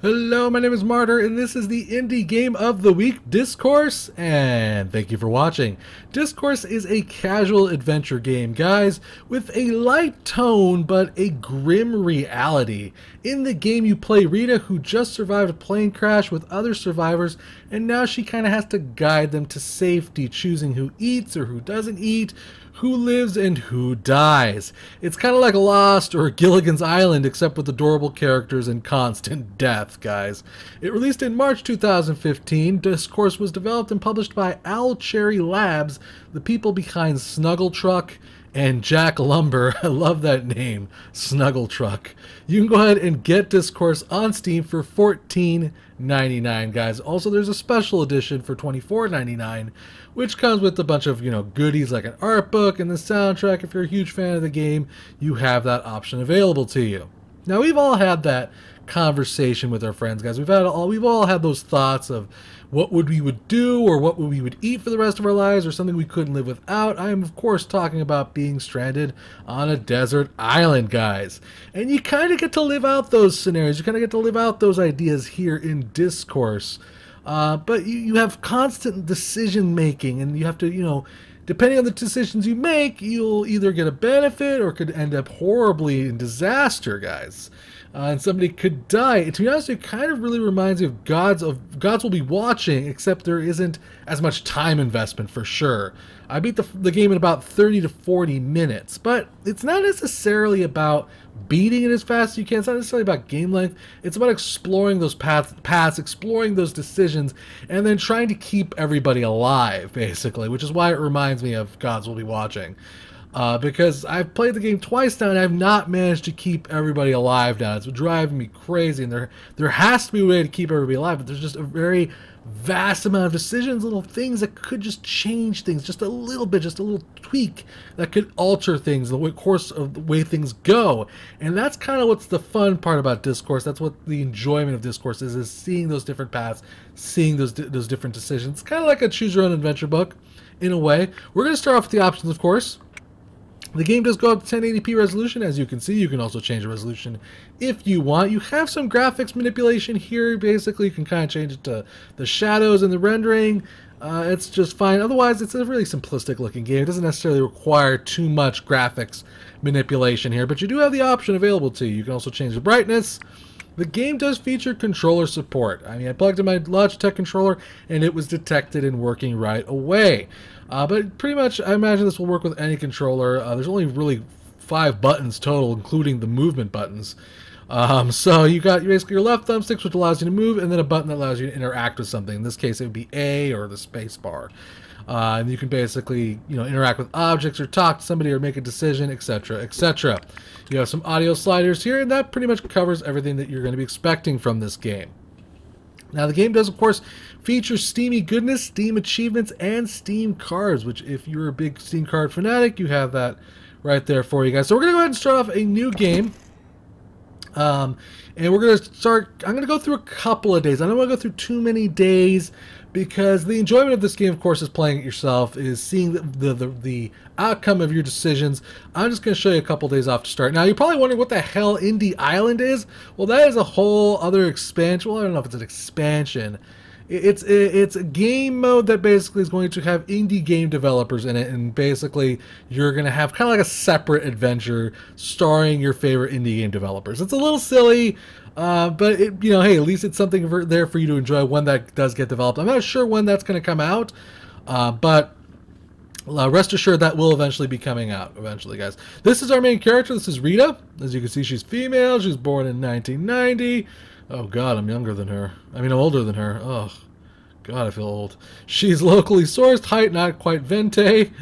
Hello, my name is Martyr, and this is the Indie Game of the Week, Dyscourse, and thank you for watching. Dyscourse is a casual adventure game, guys, with a light tone but a grim reality. In the game, you play Rita, who just survived a plane crash with other survivors, and now she kind of has to guide them to safety, choosing who eats or who doesn't eat, who lives and who dies. It's kind of like Lost or Gilligan's Island, except with adorable characters and constant death, guys. It released in March 2015. Dyscourse was developed and published by Owlchemy Labs, the people behind Snuggle Truck and Jack Lumber. I love that name, Snuggle Truck. You can go ahead and get Dyscourse on Steam for $14.99, guys. Also, there's a special edition for $24.99, which comes with a bunch of, goodies like an art book and the soundtrack. If you're a huge fan of the game, you have that option available to you. Now, we've all had that conversation with our friends, guys. We've all had those thoughts of what we would do or what we would eat for the rest of our lives or something we couldn't live without. I am, of course, talking about being stranded on a desert island, guys. And you kind of get to live out those scenarios. You kind of get to live out those ideas here in Dyscourse. But you have constant decision making, and you have to, depending on the decisions you make, you'll either get a benefit or could end up horribly in disaster, guys. And somebody could die. To be honest, it kind of really reminds me of Gods Will Be Watching, except there isn't as much time investment for sure. I beat the game in about 30 to 40 minutes, but it's not necessarily about beating it as fast as you can. It's not necessarily about game length. It's about exploring those paths, exploring those decisions, and then trying to keep everybody alive, basically, which is why it reminds me of Gods Will Be Watching. Because I've played the game twice now and I've not managed to keep everybody alive now. It's driving me crazy, and there has to be a way to keep everybody alive, but there's just a very vast amount of decisions, little things that could just change things just a little bit, just a little tweak that could alter things, the course of the way things go. And that's kind of what's the fun part about Dyscourse. That's what the enjoyment of Dyscourse is seeing those different paths, seeing those different decisions. It's kind of like a choose your own adventure book in a way. We're going to start off with the options, of course. The game does go up to 1080p resolution, as you can see. You can also change the resolution if you want. You have some graphics manipulation here. Basically, you can kind of change it to the shadows and the rendering. It's just fine. Otherwise, it's a really simplistic looking game. It doesn't necessarily require too much graphics manipulation here, but you do have the option available to you. You can also change the brightness. The game does feature controller support. I mean, I plugged in my Logitech controller and it was detected and working right away. But pretty much, I imagine this will work with any controller. There's only really 5 buttons total, including the movement buttons. So you got basically your left thumbstick, which allows you to move, and then a button that allows you to interact with something. In this case, it would be A or the space bar. And you can basically, interact with objects or talk to somebody or make a decision, etc., etc. You have some audio sliders here, and that pretty much covers everything that you're going to be expecting from this game. Now, the game does, of course, feature Steamy goodness, Steam achievements, and Steam cards, which if you're a big Steam card fanatic, you have that right there for you guys. So we're going to go ahead and start off a new game. And we're going to start, I'm going to go through a couple of days. I don't want to go through too many days because the enjoyment of this game, of course, is playing it yourself, is seeing the outcome of your decisions. I'm just going to show you a couple days off to start. Now, you're probably wondering what the hell Indie Island is. Well, that is a whole other expansion. Well, I don't know if it's an expansion. It's a game mode that basically is going to have indie game developers in it, and basically you're going to have kind of like a separate adventure starring your favorite indie game developers. It's a little silly, but hey, at least it's something there for you to enjoy when that does get developed. I'm not sure when that's going to come out, but rest assured that will eventually be coming out eventually, guys. This is our main character. This is Rita. As you can see, she's female. She was born in 1990. Oh god, I'm younger than her. I mean, I'm older than her. Oh god, I feel old. She's locally sourced, height not quite venti,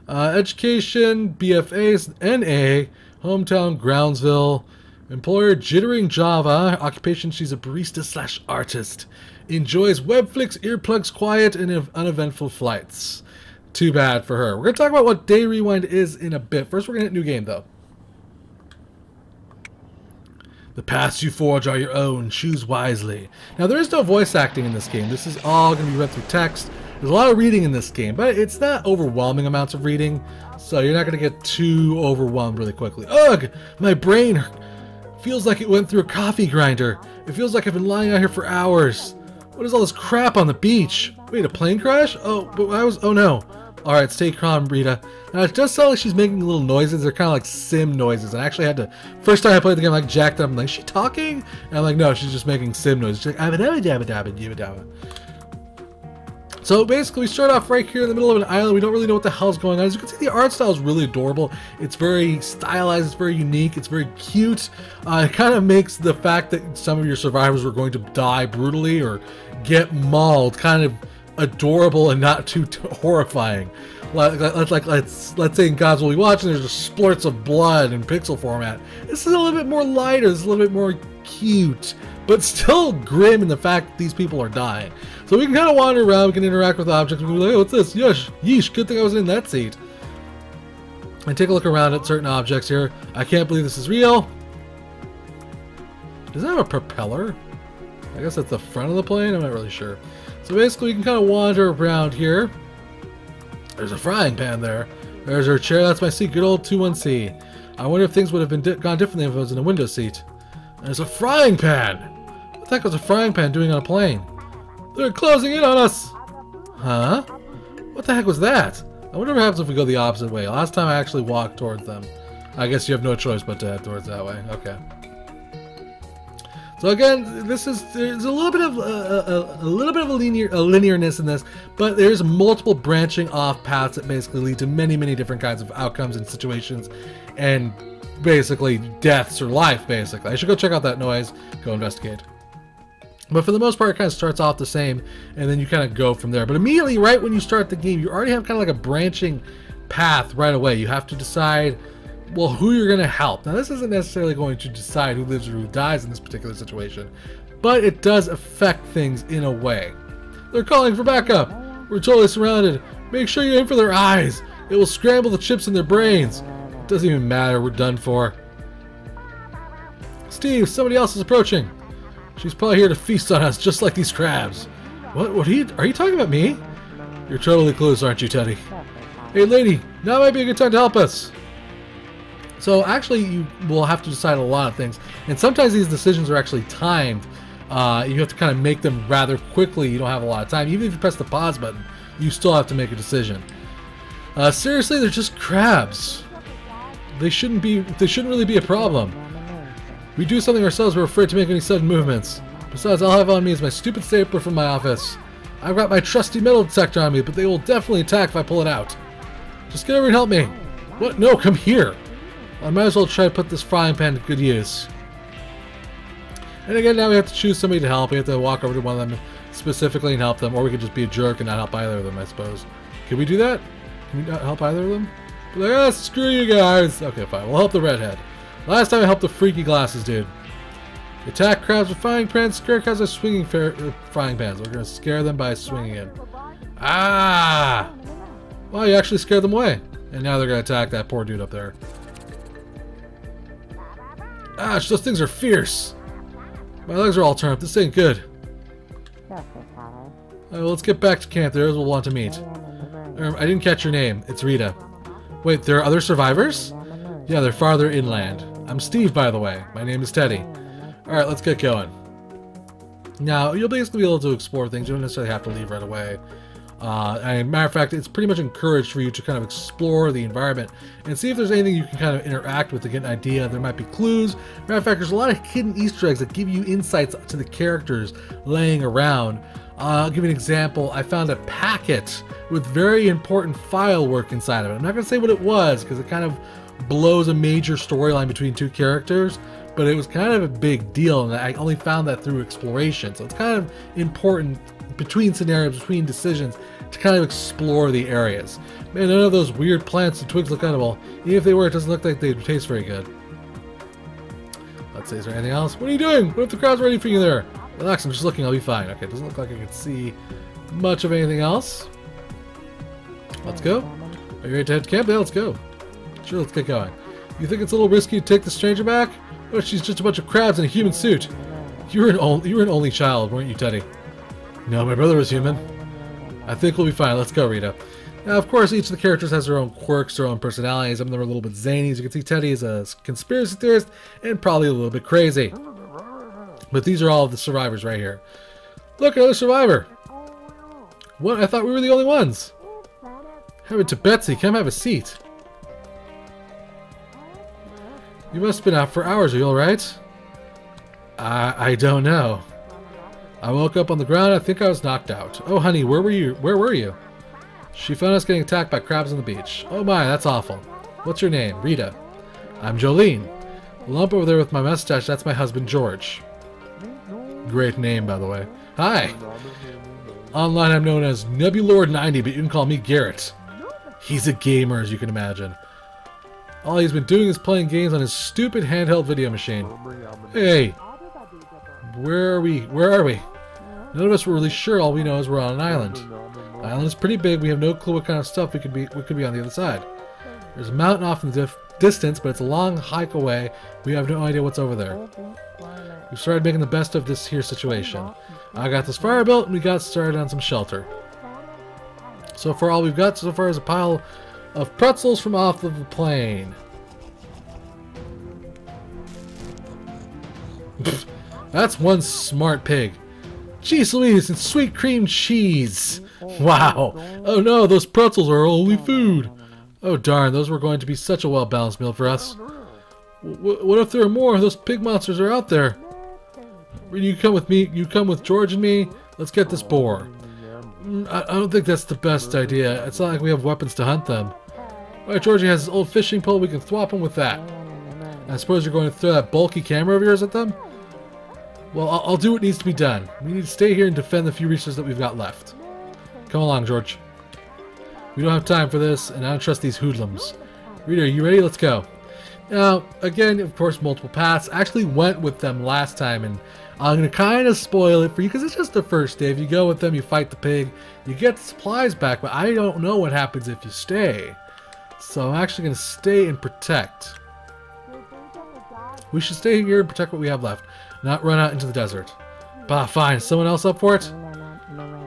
education BFA NA, hometown Groundsville, employer jittering Java, occupation she's a barista / artist, enjoys webflix, earplugs, quiet, and uneventful flights. Too bad for her. We're going to talk about what Day Rewind is in a bit. First, we're going to hit new game though. The paths you forge are your own. Choose wisely. Now, there is no voice acting in this game. This is all going to be read through text. There's a lot of reading in this game, but it's not overwhelming amounts of reading, so you're not going to get too overwhelmed really quickly. Ugh! My brain feels like it went through a coffee grinder. It feels like I've been lying out here for hours. What is all this crap on the beach? Wait, a plane crash? Oh, but oh no. Alright, stay calm, Rita. Now, it does sound like she's making little noises. They're kind of like sim noises. And I actually had to, first time I played the game, I like jacked up. I'm like, is she talking? And I'm like, no, she's just making sim noises. She's like, abba-dabba-dabba-dabba-dabba-dabba. So basically, we start off right here in the middle of an island. We don't really know what the hell's going on. As you can see, the art style is really adorable. It's very stylized. It's very unique. It's very cute. It kind of makes the fact that some of your survivors were going to die brutally or get mauled kind of adorable and not too horrifying. Let's say in Gods Will Be Watching, there's just splurts of blood in pixel format. This is a little bit more lighter. This is a little bit more cute, but still grim in the fact that these people are dying. So we can kind of wander around, we can interact with objects, we can be like, hey, what's this? Yeesh, yeesh, good thing I was in that seat. And take a look around at certain objects here. I can't believe this is real. Does that have a propeller? I guess that's the front of the plane, I'm not really sure. So basically we can kind of wander around here. There's a frying pan there. There's her chair, that's my seat, good old 21C. I wonder if things would have been gone differently if I was in a window seat. There's a frying pan! What the heck was a frying pan doing on a plane? They're closing in on us! Huh? What the heck was that? I wonder what happens if we go the opposite way. Last time I actually walked towards them. I guess you have no choice but to head towards that way. Okay. So again, there's a little bit of a linearness in this, but there's multiple branching off paths that basically lead to many different kinds of outcomes and situations, and basically deaths or life. Basically, I should go check out that noise, go investigate. But for the most part, it kind of starts off the same, and then you kind of go from there. But immediately, right when you start the game, you already have kind of like a branching path right away. You have to decide, well, who you're going to help. Now, this isn't necessarily going to decide who lives or who dies in this particular situation, but it does affect things in a way. They're calling for backup. We're totally surrounded. Make sure you aim for their eyes. It will scramble the chips in their brains. It doesn't even matter. We're done for. Steve, somebody else is approaching. She's probably here to feast on us, just like these crabs. What are you talking about me? You're totally clueless, aren't you, Teddy? Hey, lady, now might be a good time to help us. So actually, you will have to decide a lot of things, and sometimes these decisions are actually timed. You have to kind of make them rather quickly. You don't have a lot of time. Even if you press the pause button, you still have to make a decision. Seriously, they're just crabs. They shouldn't really be a problem. We do something ourselves, we're afraid to make any sudden movements. Besides, all I have on me is my stupid stapler from my office. I've got my trusty metal detector on me, but they will definitely attack if I pull it out. Just get over and help me. What? No, come here. I might as well try to put this frying pan to good use. And again, now we have to choose somebody to help. We have to walk over to one of them specifically and help them, or we could just be a jerk and not help either of them, I suppose. Can we do that? Can we not help either of them? Be like, ah, screw you guys. Okay, fine. We'll help the redhead. Last time I helped the freaky glasses dude. Attack crabs with frying pans, scare crabs with swinging frying pans. We're going to scare them by swinging in. Ah! Well, you actually scared them away. And now they're going to attack that poor dude up there. Gosh, those things are fierce. My legs are all turned up. This ain't good. Well, let's get back to camp. There's we'll want to meet. I didn't catch your name. It's Rita. Wait, there are other survivors? Yeah, they're farther inland. I'm Steve, by the way. My name is Teddy. Alright, let's get going. Now, you'll basically be able to explore things. You don't necessarily have to leave right away. And matter of fact, it's pretty much encouraged for you to kind of explore the environment and see if there's anything you can kind of interact with to get an idea. There might be clues. Matter of fact, there's a lot of hidden Easter eggs that give you insights to the characters laying around. I'll give you an example. I found a packet with very important file work inside of it. I'm not going to say what it was because it kind of blows a major storyline between two characters, but it was kind of a big deal, and I only found that through exploration. So it's kind of important between scenarios, between decisions, to kind of explore the areas. Man, none of those weird plants and twigs look edible. Even if they were, it doesn't look like they would taste very good. Let's see, is there anything else? What are you doing? What if the crowd's ready for you there? Relax, I'm just looking, I'll be fine. Okay, it doesn't look like I can see much of anything else. Let's go. Are you ready to head to camp? Yeah, let's go. Sure, let's get going. You think it's a little risky to take the stranger back? What if she's just a bunch of crabs in a human suit? You were an only child, weren't you, Teddy? No, my brother was human. I think we'll be fine. Let's go, Rita. Now, of course, each of the characters has their own quirks, their own personalities. Some of them are a little bit zany. As you can see, Teddy is a conspiracy theorist and probably a little bit crazy. But these are all the survivors right here. Look, another survivor. What? I thought we were the only ones. Have it to Betsy. Come have a seat. You must have been out for hours. Are you alright? I don't know. I woke up on the ground. I think I was knocked out. Oh, honey, where were you? Where were you? She found us getting attacked by crabs on the beach. Oh my, that's awful. What's your name? Rita. I'm Jolene. The lump over there with my mustache, that's my husband, George. Great name, by the way. Hi. Online, I'm known as Nebulord90, but you can call me Garrett. He's a gamer, as you can imagine. All he's been doing is playing games on his stupid handheld video machine. Hey. Where are we? Where are we? None of us were really sure. All we know is we're on an island. The island is pretty big. We have no clue what kind of stuff we could be on the other side. There's a mountain off in the distance, but it's a long hike away. We have no idea what's over there. We started making the best of this here situation. I got this fire built, and we got started on some shelter. So far, all we've got so far is a pile of pretzels from off of the plane. That's one smart pig. Jeez Louise, and sweet cream cheese. Wow. Oh no, those pretzels are our only food. Oh darn, those were going to be such a well-balanced meal for us. What if there are more? Those pig monsters are out there. You come with me. You come with George and me. Let's get this boar. I don't think that's the best idea. It's not like we have weapons to hunt them. Alright, Georgie has his old fishing pole. We can swap him with that. I suppose you're going to throw that bulky camera of yours at them? Well, I'll do what needs to be done. We need to stay here and defend the few resources that we've got left. Come along, George. We don't have time for this, and I don't trust these hoodlums. Rita, are you ready? Let's go. Now, again, of course, multiple paths. I actually went with them last time, and I'm going to kind of spoil it for you because it's just the first day. If you go with them, you fight the pig, you get the supplies back, but I don't know what happens if you stay. So I'm actually going to stay and protect. We should stay here and protect what we have left, not run out into the desert. Bah, fine. Someone else up for it?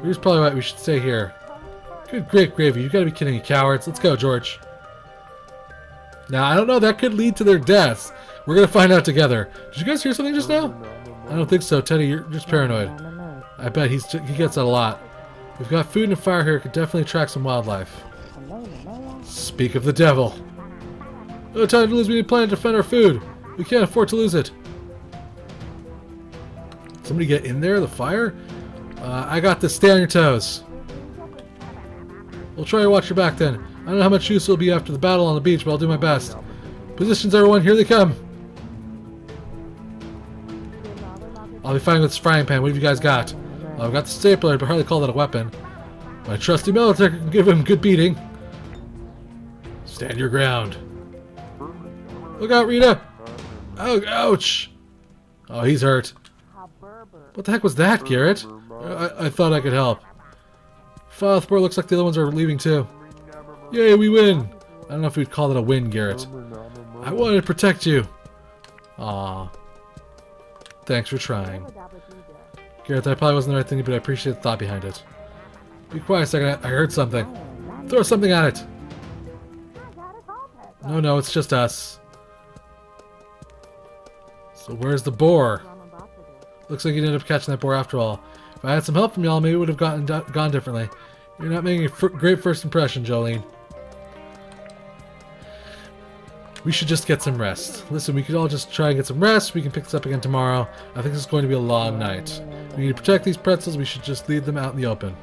You're probably right. We should stay here. Good great gravy. You got to be kidding me, cowards. Let's go, George. Now, I don't know. That could lead to their deaths. We're going to find out together. Did you guys hear something just now? I don't think so, Teddy. You're just paranoid. I bet he gets that a lot. We've got food and a fire here. Could definitely attract some wildlife. Speak of the devil. No time to lose. We need a plan to defend our food. We can't afford to lose it. Somebody get in there, the fire? I got this. Stay on your toes. We'll try to watch your back then. I don't know how much use it'll be after the battle on the beach, but I'll do my best. Positions, everyone. Here they come. I'll be fighting with this frying pan. What have you guys got? I've got the stapler, but hardly call that a weapon. My trusty military can give him a good beating. Stand your ground. Look out, Rita! Oh, ouch! Oh, he's hurt. What the heck was that, Garrett? I thought I could help. Fothborough looks like the other ones are leaving too. Yay, we win! I don't know if we'd call that a win, Garrett. I wanted to protect you. Aw. Thanks for trying. Garrett, that probably wasn't the right thing, but I appreciate the thought behind it. Be quiet a second, I heard something. Throw something at it! No, it's just us. So where's the boar? Looks like you ended up catching that boar after all. If I had some help from y'all, maybe it would have gone differently. You're not making a great first impression, Jolene. We should just get some rest. Listen, we could all just try and get some rest. We can pick this up again tomorrow. I think this is going to be a long night. We need to protect these pretzels. We should just leave them out in the open.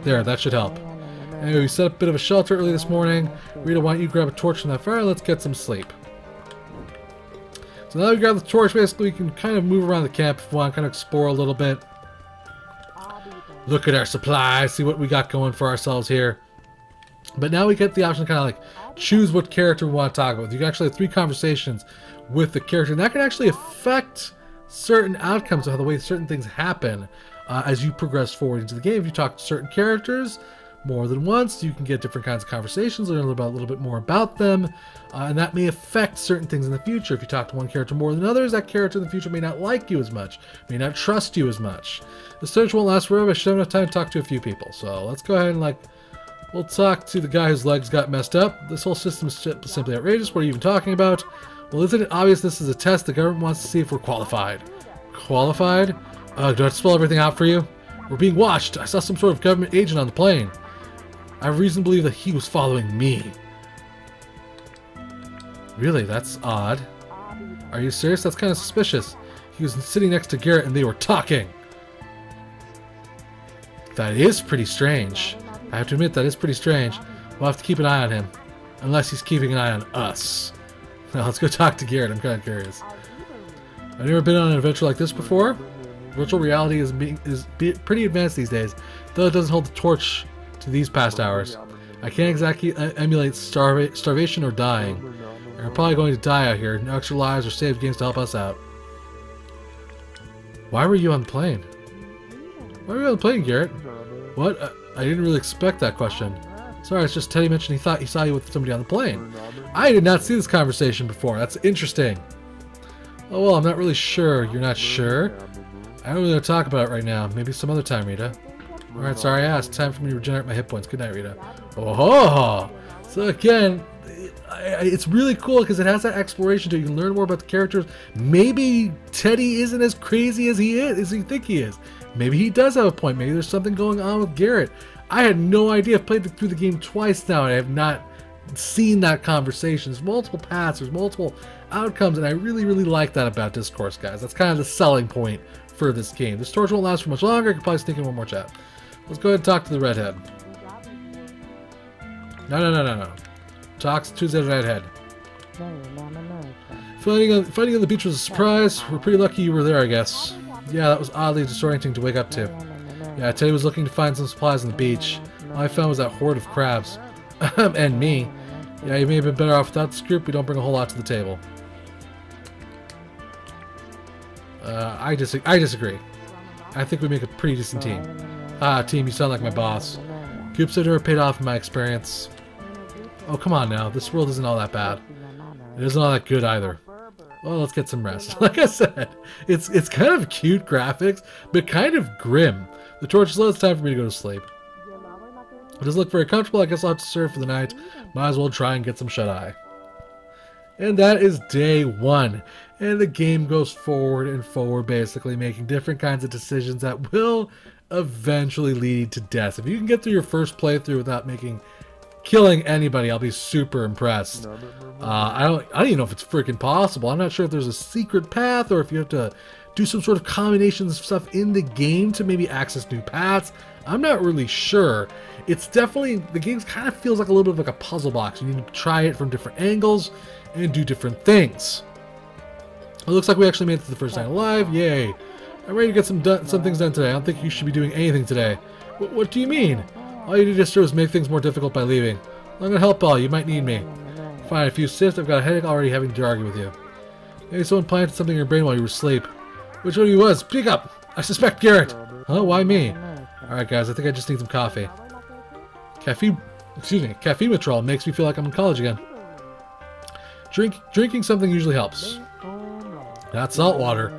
There, that should help. Anyway, we set up a bit of a shelter early this morning. Rita, why don't you grab a torch from that fire? Let's get some sleep. So now we grab the torch, basically we can kind of move around the camp if we want to kind of explore a little bit. Look at our supplies, see what we got going for ourselves here. But now we get the option to kind of like choose what character we want to talk about. You can actually have 3 conversations with the character, and that can actually affect certain outcomes of how the way certain things happen as you progress forward into the game. If you talk to certain characters more than once, you can get different kinds of conversations, learn a little bit more about them, and that may affect certain things in the future. If you talk to one character more than others, that character in the future may not like you as much, may not trust you as much. The search won't last forever. I should have enough time to talk to a few people, so let's go ahead and We'll talk to the guy whose legs got messed up. This whole system is simply outrageous. What are you even talking about? Well, isn't it obvious this is a test? The government wants to see if we're qualified. Qualified? Do I have to spell everything out for you? We're being watched. I saw some sort of government agent on the plane. I have reason to believe that he was following me. Really? That's odd. Are you serious? That's kind of suspicious. He was sitting next to Garrett and they were talking. That is pretty strange. I have to admit, that is pretty strange. We'll have to keep an eye on him. Unless he's keeping an eye on us. Now, let's go talk to Garrett. I'm kind of curious. I've never been on an adventure like this before. Virtual reality is pretty advanced these days, though it doesn't hold the torch to these past hours. I can't exactly emulate starvation or dying. And we're probably going to die out here. No extra lives or save games to help us out. Why were you on the plane? Why were you on the plane, Garrett? What? I didn't really expect that question. Sorry, it's just Teddy mentioned he thought he saw you with somebody on the plane. I did not see this conversation before. That's interesting. Oh, well, I'm not really sure. You're not sure? I don't really want to talk about it right now. Maybe some other time, Rita. Alright, sorry I asked. Time for me to regenerate my hit points. Good night, Rita. Oh, so again, it's really cool because it has that exploration too. You can learn more about the characters. Maybe Teddy isn't as crazy as he is, as you think he is. Maybe he does have a point. Maybe there's something going on with Garrett. I had no idea. I've played through the game twice now and I have not seen that conversation. There's multiple paths, there's multiple outcomes, and I really, really like that about Dyscourse, guys. That's kind of the selling point for this game. This torch won't last for much longer. I could probably sneak in one more chat. Let's go ahead and talk to the redhead. No. Talk to the redhead. Fighting on the beach was a surprise. We're pretty lucky you were there, I guess. Yeah, that was oddly disorienting to wake up to. Yeah, Teddy was looking to find some supplies on the beach. All I found was that horde of crabs. And me. Yeah, you may have been better off without this group. We don't bring a whole lot to the table. I disagree. I think we make a pretty decent team. Ah, team, you sound like my boss. Groups have never paid off in my experience. Oh, come on now. This world isn't all that bad. It isn't all that good either. Well, let's get some rest. Like I said, it's kind of cute graphics, but kind of grim. The torch is low. It's time for me to go to sleep. It doesn't look very comfortable. I guess I'll have to serve for the night. Might as well try and get some shut-eye. And that is day one. And the game goes forward and forward, basically making different kinds of decisions that will eventually lead to death. If you can get through your first playthrough without killing anybody, I'll be super impressed. I don't even know if it's freaking possible. I'm not sure if there's a secret path or if you have to do some sort of combinations of stuff in the game to maybe access new paths. I'm not really sure. It's definitely, the game kind of feels like a little bit like a puzzle box. You need to try it from different angles and do different things. It looks like we actually made it to the first night alive. Yay. I'm ready to get some things done today. I don't think you should be doing anything today. What do you mean? All you did was make things more difficult by leaving. I'm going to help all. You might need me. Fine, if you insist, I've got a headache already having to argue with you. Maybe someone planted something in your brain while you were asleep. Which one of you was? Speak up! I suspect Garrett! Huh? Why me? Alright guys, I think I just need some coffee. Caffeine withdrawal makes me feel like I'm in college again. Drinking something usually helps. Not salt water.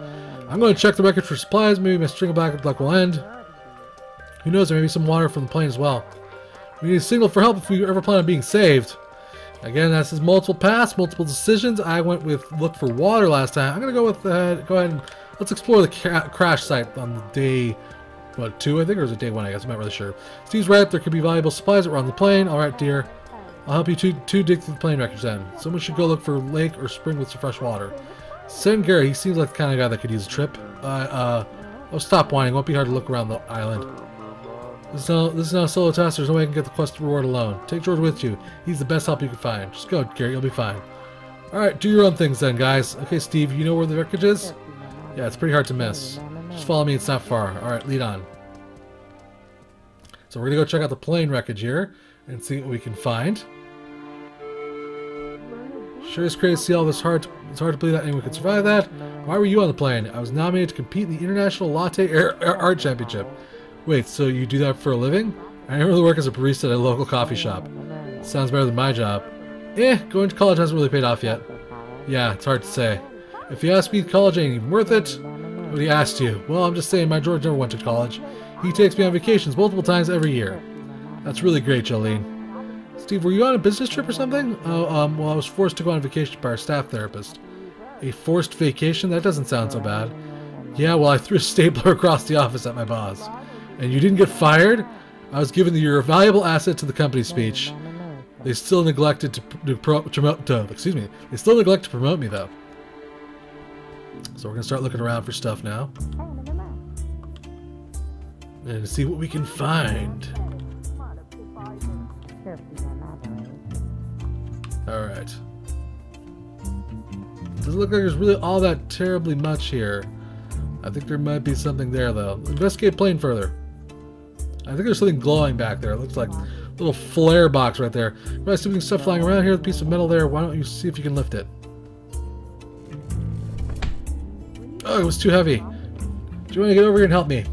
I'm going to check the record for supplies. Maybe my string of backup luck will end. Who knows, there may be some water from the plane as well. We need a signal for help if we ever plan on being saved. Again, that says multiple paths, multiple decisions. I went with look for water last time. I'm going to go with go ahead and let's explore the crash site on the day, what, 2 I think, or is it day 1 I guess, I'm not really sure. Steve's right, there could be valuable supplies that were on the plane. Alright dear, I'll help you to dig through the plane records then. Someone should go look for a lake or spring with some fresh water. Send Gary, he seems like the kind of guy that could use a trip. Oh, stop whining, it won't be hard to look around the island. This is not a solo task, there's no way I can get the quest reward alone. Take George with you, he's the best help you can find. Just go, Gary, you'll be fine. Alright, do your own things then, guys. Okay, Steve, you know where the wreckage is? Yeah, it's pretty hard to miss. Just follow me, it's not far. Alright, lead on. So we're gonna go check out the plane wreckage here and see what we can find. Sure is crazy to see all this it's hard to believe that anyone could survive that. Why were you on the plane? I was nominated to compete in the International Latte Art Championship. Wait, so you do that for a living? I really work as a barista at a local coffee shop. Sounds better than my job. Going to college hasn't really paid off yet. Yeah, it's hard to say. If you ask me, college ain't even worth it. But he asked you. Well, I'm just saying my George never went to college. He takes me on vacations multiple times every year. That's really great, Jolene. Steve, were you on a business trip or something? Oh, well, I was forced to go on vacation by our staff therapist. A forced vacation? That doesn't sound so bad. Yeah, well, I threw a stapler across the office at my boss. And you didn't get fired? I was given you're a valuable asset to the company speech. They still neglected to promote. They still neglect to promote me, though. So we're gonna start looking around for stuff now, and see what we can find. All right. Doesn't look like there's really all that terribly much here. I think there might be something there, though. Investigate plane further. I think there's something glowing back there. It looks like a little flare box right there. You might see something stuff flying around here. A piece of metal there. Why don't you see if you can lift it? Oh, it was too heavy. Do you want to get over here and help me?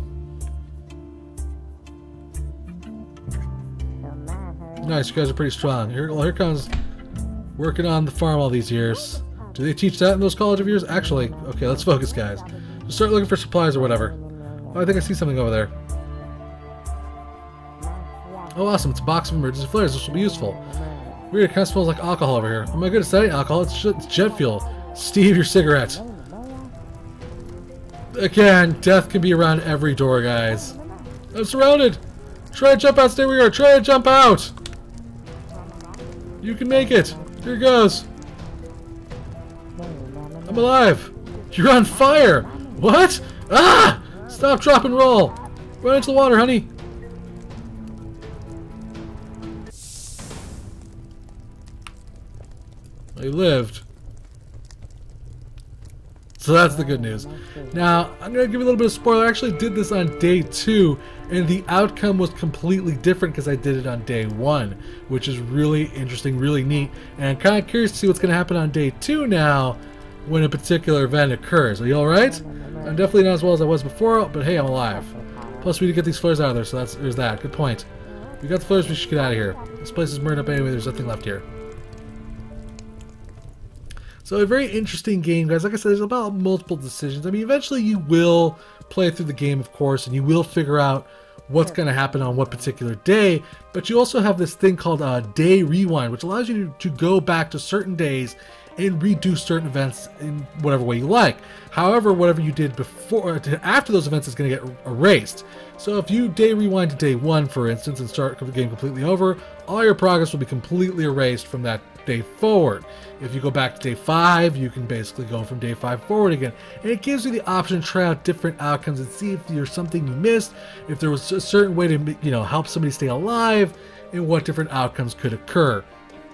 Nice, you guys are pretty strong. Here comes working on the farm all these years. Do they teach that in those college of yours? Actually, okay, let's focus, guys. Just start looking for supplies or whatever. Oh, I think I see something over there. Oh, awesome. It's a box of emergency flares. This will be useful. Weird, it kind of smells like alcohol over here. Oh my goodness, that ain't alcohol. It's jet fuel. Steve, your cigarette. Again, death can be around every door, guys. I'm surrounded. Try to jump out. Stay where you are. Try to jump out. You can make it. Here goes. I'm alive. You're on fire. What? Ah! Stop, drop, and roll. Run into the water, honey. You lived. So that's the good news. Now, I'm going to give you a little bit of spoiler. I actually did this on day 2, and the outcome was completely different because I did it on day 1, which is really interesting, really neat. And I'm kind of curious to see what's going to happen on day 2 now when a particular event occurs. Are you alright? I'm definitely not as well as I was before, but hey, I'm alive. Plus, we need to get these flares out of there, so there's that. Good point. We got the flares, we should get out of here. This place is burned up anyway, there's nothing left here. So a very interesting game, guys. Like I said, there's about multiple decisions. I mean, eventually you will play through the game, of course, and you will figure out what's going to happen on what particular day. But you also have this thing called Day Rewind, which allows you to go back to certain days and redo certain events in whatever way you like. However, whatever you did before, after those events is going to get erased. So if you day rewind to day 1, for instance, and start the game completely over, all your progress will be completely erased from that day forward. If you go back to day 5, you can basically go from day 5 forward again. And it gives you the option to try out different outcomes and see if there's something you missed, if there was a certain way to, help somebody stay alive, and what different outcomes could occur.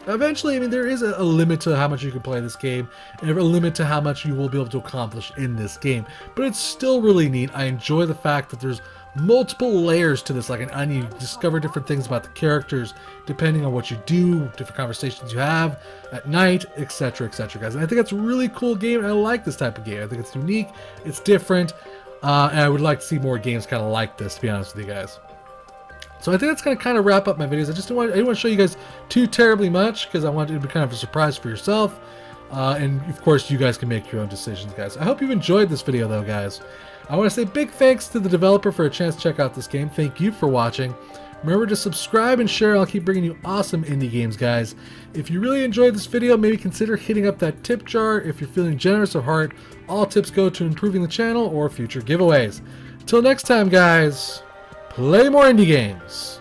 Eventually, I mean, there is a limit to how much you can play this game, and a limit to how much you will be able to accomplish in this game. But it's still really neat. I enjoy the fact that there's multiple layers to this, like an onion. You discover different things about the characters, depending on what you do, different conversations you have at night, etc., etc., guys. And I think it's a really cool game, and I like this type of game. I think it's unique, it's different, and I would like to see more games kind of like this, to be honest with you guys. So I think that's going to kind of wrap up my videos. I didn't want to show you guys too terribly much because I wanted it to be kind of a surprise for yourself. And of course, you guys can make your own decisions, guys. I hope you enjoyed this video, though, guys. I want to say big thanks to the developer for a chance to check out this game. Thank you for watching. Remember to subscribe and share. I'll keep bringing you awesome indie games, guys. If you really enjoyed this video, maybe consider hitting up that tip jar. If you're feeling generous of heart, all tips go to improving the channel or future giveaways. Until next time, guys. Play more indie games.